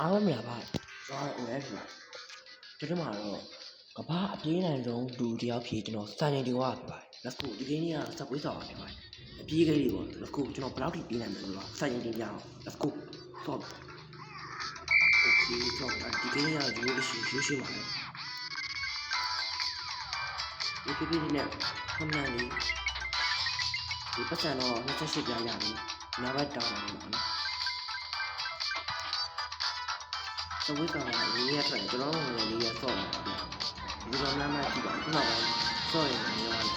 အားမလားဗျကျွန်တော်လည်းဆိုကျွန်တော်ကတော့ကဘာအပြေးနိုင်ဆုံးလူတယောက်ဖြစ်ကျွန်တော်စံချိန်တင်သွားပြီပါ let's go ဒီနေ့ကစက်ပွဲဆောင်ပါမယ်အပြေးကလေးပေါ့ let's go ကျွန်တော်ဘယ်လောက်ထိပြေးနိုင်မလဲဆိုတော့စံချိန်တင်ပြအောင် let's go ဆော့ okay ကျွန်တော်ဒီနေ့ကဒီလိုရှိပါမယ်ဒီပြေးနဲ့ခဏလေးဒီပတ်စံတော့28ပြားရပြီနောက်ဘက်တောင်းနေပါနော်စဝေးကောင်ကလေးရထွက်ကျွန်တော်တို့လေးရဆော့ပါဗျာဒီလိုမှမှကြည့်ပါခုနကဆော့ရင်လည်းရောဒီ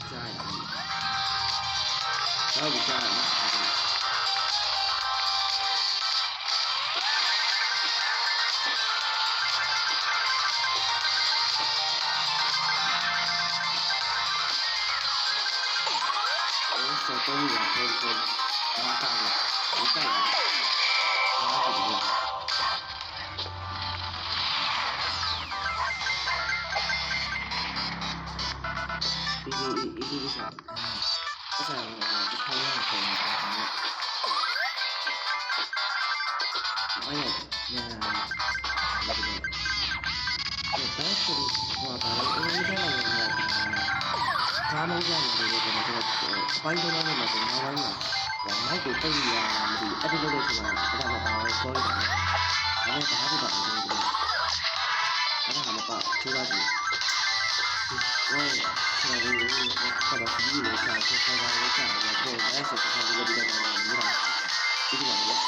ကြားရအောင်တော့ကြားရအောင်တော့ရတော့တော့အားတားတယ်ဒီတိုင်းအားတယ်ဒီစားအစားဒီခိုင်းရအောင်ဆိုနေတာအဲ့ရညာဘာလို့လဲဆိုတော့ဘာလို့လဲဆိုတော့ဘာမှမကြမ်းဘူးလေကျွန်တော်အပိုင်းတော့လည်းမဟုတ်ဘူးနောက်ပိုင်းမှာမိုက်ကိုတိတ်ရတာမသိဘူးအဲ့ဒီလိုဆိုတော့အဲ့ဒါမှပါတော့ဆောရတယ်အဲ့ဒါဘာဖြစ်ပါလဲကျွန်တော်အဲ့ဒါမှပါချိုးလိုက်ပြီဝဲကျွန်တော်ဒီလိုဆက်ပါကြည့်လို့ဆက်ဆက်ပါလို့ဆက်ပါတော့အဲ့ဒါဆိုတော့ဒီလိုဒီလိုမျိုးတာဒီလိုမျိုး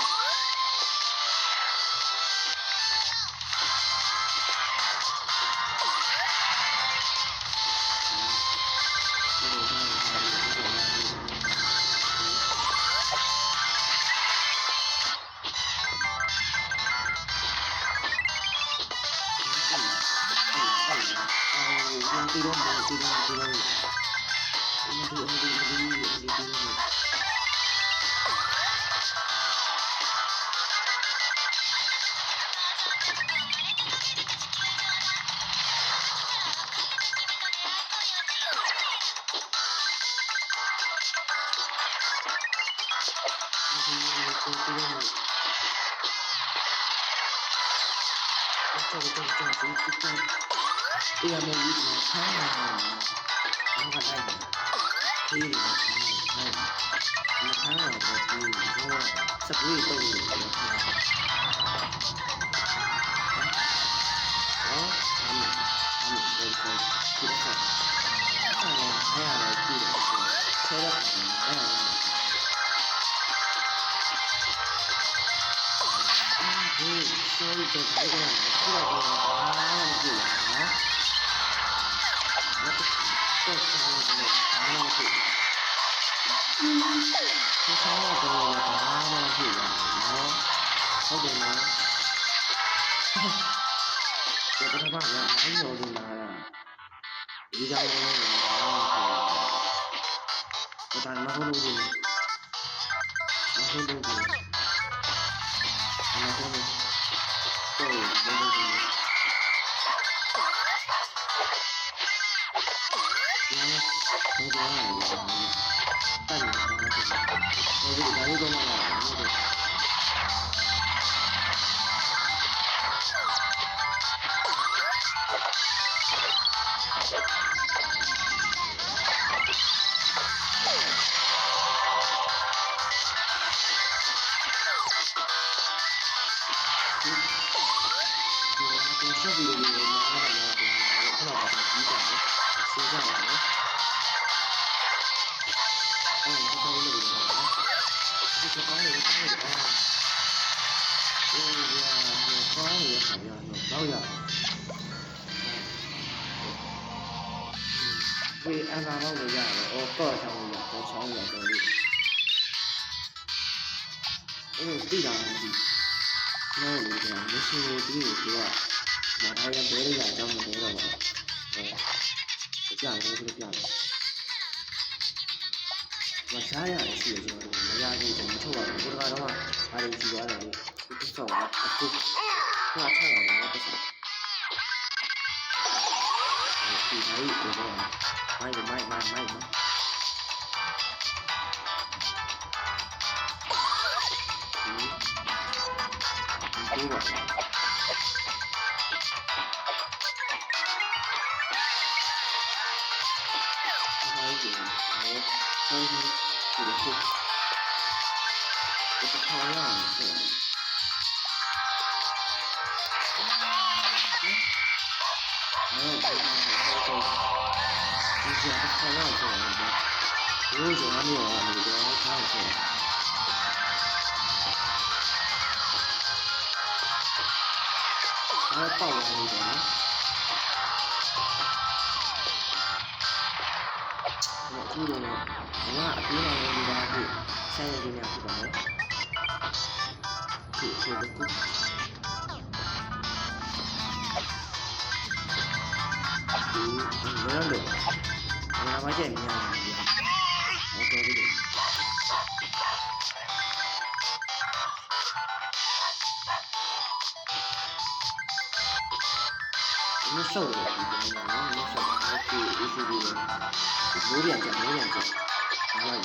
ဒီလိုမျိုးဒီလိုဒီအမေကြီးကဆန်းလာတယ်။ဘာကလဲ။ဒီလိုဆန်းလာတယ်။ဒီဆန်းလာတော့ဒီတော့စပရီတော့တယ်။ဟောဆန်းလာတယ်ဒီကတော့ဒီကအဲ့ဒါအဲ့ဒါကြည့်တယ်။ဆဲတော့အဲ့ဒါဒီဆိုရီတော့အဲ့ဒါကိုတော့ဘာမှမကြည့်ဘူးနော်။တော့ဆောင်းတယ်ဘာမှမဖြစ်ဘူး။ဆောင်းတယ်ဘာမှမဖြစ်ဘူးနော်။ဟုတ်တယ်နော်။ဒီကတော့ကအဲ့လိုလိုလာတာဒီကြောင်လေးဘာမှမဖြစ်ဘူး။ဒါမှမဟုတ်ဘူး။မဟုတ်ဘူး။မဟုတ်ဘူး။တော့ဘယ်လိုလဲ။ဒီအန်တာတော့လည်းရတယ်။အော်တော့ချောင်းရတော့ချောင်းရတော့လေ။အဲ့ဒီတာမရှိ။ကျွန်တော်လည်းမရှိဘူးဒီကိုကမထားရဘဲရအကြောင်းမပြောတော့ပါဘူး။ကြားတယ်ဆိုကြားတယ်။မရှားရတယ်ရှိတယ်ကျွန်တော်မရဘူးကျွန်တော်ထုတ်ရတယ်ဒီကတော့အားရရှိသွားတယ်လေ။ဒီဆောက်တော့အခုကထားရတယ်တော့ပတ်စံ။ဒီတိုင်းကိုတော့မိုက် ဘူးပါအားကြီးတယ်ဟောဒီလိုဒီခေါင်းရအောင်ဆိုဒီကျတော့ခေါင်းရအောင်ဆိုတော့ဒီလိုမျိုးအောင်လို့တော့ဆောင်းဆိုအားပေါက်လာလို့တော့နော်အခုတော့ငါအပြေးလာလို့ဒီပါခုဆိုင်ရည်နေဖြစ်ပါမယ်ဒီလိုကူဒီလိုလို့ငါမကြိုက်များတယ်ဟောတော်ပြီလို့မဆောက်တော့ဒီနော်မဆောက်တော့ဒီဒီမိုးရံကြမိုးရံကြအားလိုက်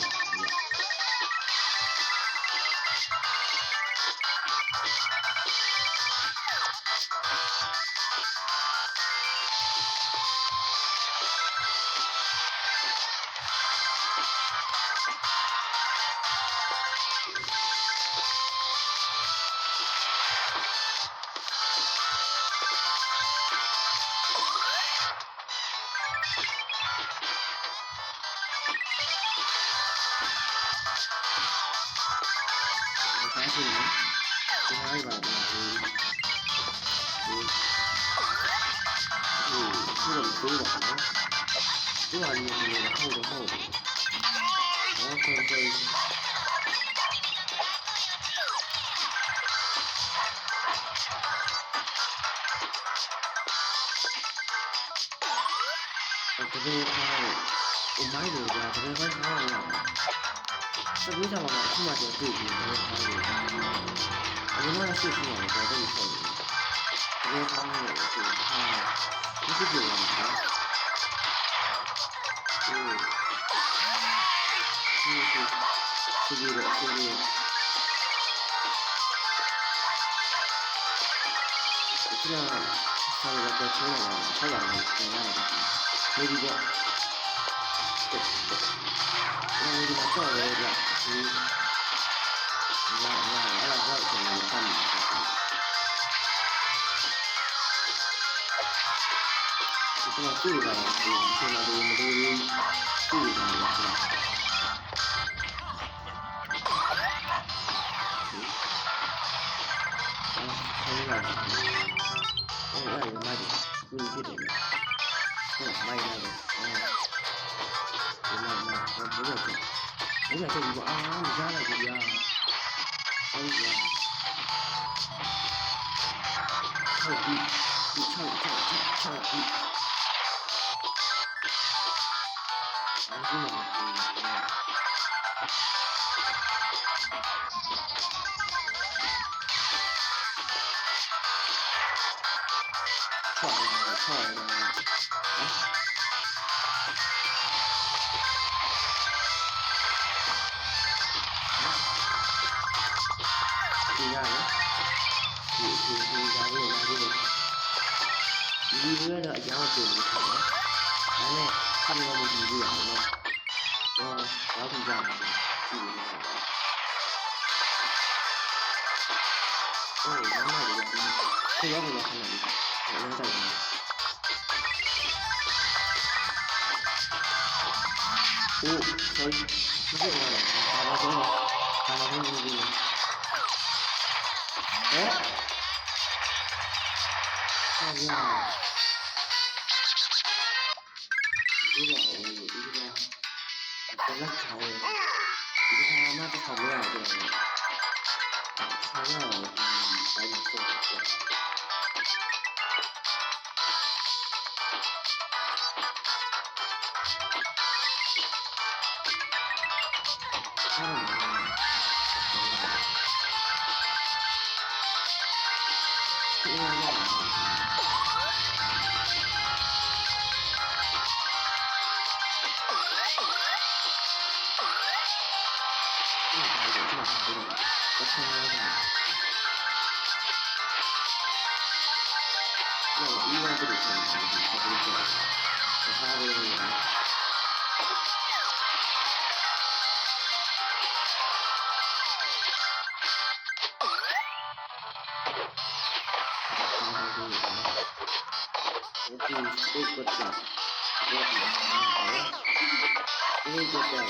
ဒီဟာပါတော့ဒီတော့တော့ဒီဟာလေးကိုဟုတ်တော့ဟုတ်တယ်ဟုတ်တယ်ဒီဟာအမိုင်းတွေကတကယ်ပဲထားရအောင်စပီးဆောင်မှာအခုမှတော့တွေ့ပြီးတော့ထားရတယ်အရင်ကတော့ရှိရှိမှာတော့တော်တော်ဆောက်တယ်တကယ်ကောင်းတယ်ဆိုဟာဒီလိုပြောရမှာဒီလိုဆောက်ရတဲ့ချိုးလာဆောက်ရမယ်ပြန်ရတယ်ဒီဒီကဒီမှာတော့လေဒီလာအဲ့ဒါတော့ကျွန်တော်ဖတ်မှာဒီမှာတွေ့တာဒီကျွန်တော်တို့မလို့တွေ့တာလို့ဆိုတာအဲ့ဒါမိုက်တယ်ဒီဖြစ်တယ်ဟုတ်မိုက်တယ်ဒီမှာဘယ်လိုလဲဘယ်လိုလဲဒီကအားမကြားလိုက်ဘူးဗျာဟုတ်ကဲ့ဟုတ်ပြီဒီချောက်ပြီအားကြီးမှာချောက်ဒီရတယ်ဒီဒါလေးဒီလိုတော့အကြောင်းပြင်လို့ခေါ်တယ်ဒါနဲ့ဆက်လို့မကြည့်ဘူးရအောင်နော်တော့ကြည့်ကြမယ်ကြည့်နေတယ်ဟုတ်တယ်ဒီရောက်လို့ခဏလေးရမ်းကြတယ်โอ้ sorry မဖြစ်ပါဘူးဘာမှမဟုတ်ဘူးဟဲ့ဟာဗျာဒီတော့ဘယ်လောက်ချောင်းလဲဒီခါမှတော့ဆောက်ရရတယ်ဆောက်ရအောင်တိုင်းမှာဆောက်ရတယ် ထားလို့ရတယ်ဒီစိတ်ကတာဒီကတာ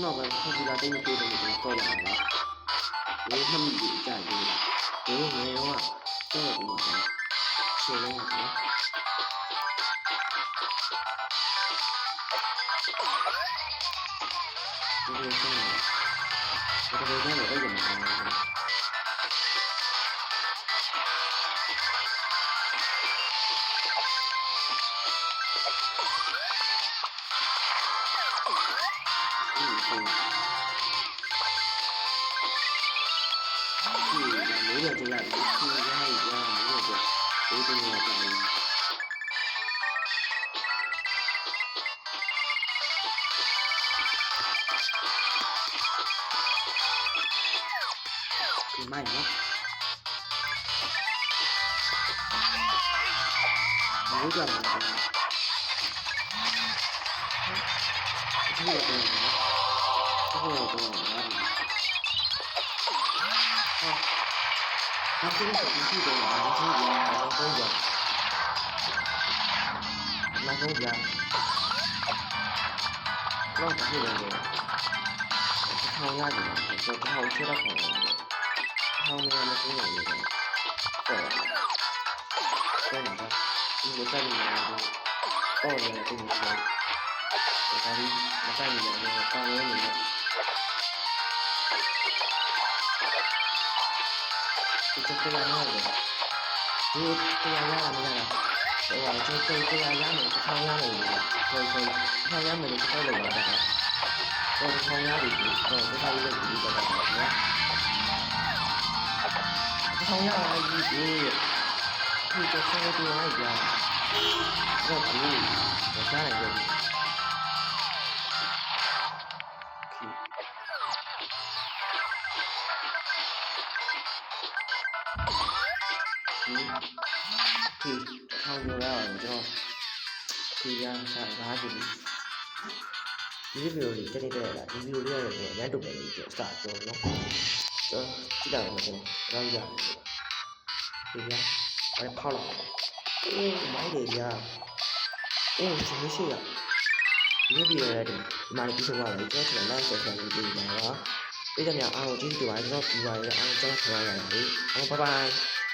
နောက်ပိုင်းခွန်ပူတာတိတ်မပြေတယ်လို့ကျွန်တော်ပြောပါလား။ဒီမှတ်မိကြကြတယ်။ဒီငယ်တော့တော့ဒီမှာရှင်းနေတာနော်။ဒီလိုဆိုတော့ဒီလိုတော့အဲ့ဒီမှာမိုက်နော်မိုးကြမှာနော်ဒီလိုတော့နော်ဟုတ်တော့နော်ဟာအခုလည်းဒီလိုတော့နော်ဟုတ်ကြဟုတ်ကြလာဟုတ်ကြတော့ဒါဖြစ်နေတယ်ထောင်ရတယ်တော့ထောင်ချရတော့ထောင်နေမှာမသိနိုင်ဘူးတော့တော့တော့ဒီလိုတက်နေတယ်တော့လည်းဒီလိုဆိုဒါဒီမတက်နေတယ်တောင်းရနေတယ်ဒီချက်တရားရတယ်ဒီတရားရတာမလားဟိုကျိုးတရားရမယ်ထောင်ရမယ်ဆိုထောင်ရမယ်လို့ပြောလို့ရတယ်တော့ထောင်ရတယ်တော့ဒါလေးလည်းဒီတော့နော်ထောင်ရအကြီးကြီးဒီကျဆဲတူလိုက်ကြတော့ဒီတော့ကြားလိုက်တယ်ဒီထောင်ရအောင်ကျွန်တော်ဒီရန်စားကားကြည့် ဒီဗီဒီယိုလေးတက်နေတဲ့လားဒီဗီဒီယိုလေးရတယ်ရန်တုတ်ပဲလို့ပြောစပြောနော်ကြည့်ကြအောင်ကျွန်တော်ရောက်ရတယ်ဒီကအဲ့ဖောက်လာအေးမိုင်းတယ်ဗျာအေးရှင်မရှိရဒီဗီဒီယိုလေးဒီမှာပြီးဆုံးသွားပြီကျွန်တော် like subscribe လုပ်ပေးပါပါပြီးတော့များအားကိုကျေးဇူးတင်ပါတယ်ကျွန်တော်ဒီပါရအောင်ကျွန်တော်ခေါ်ရရတယ်အား bye bye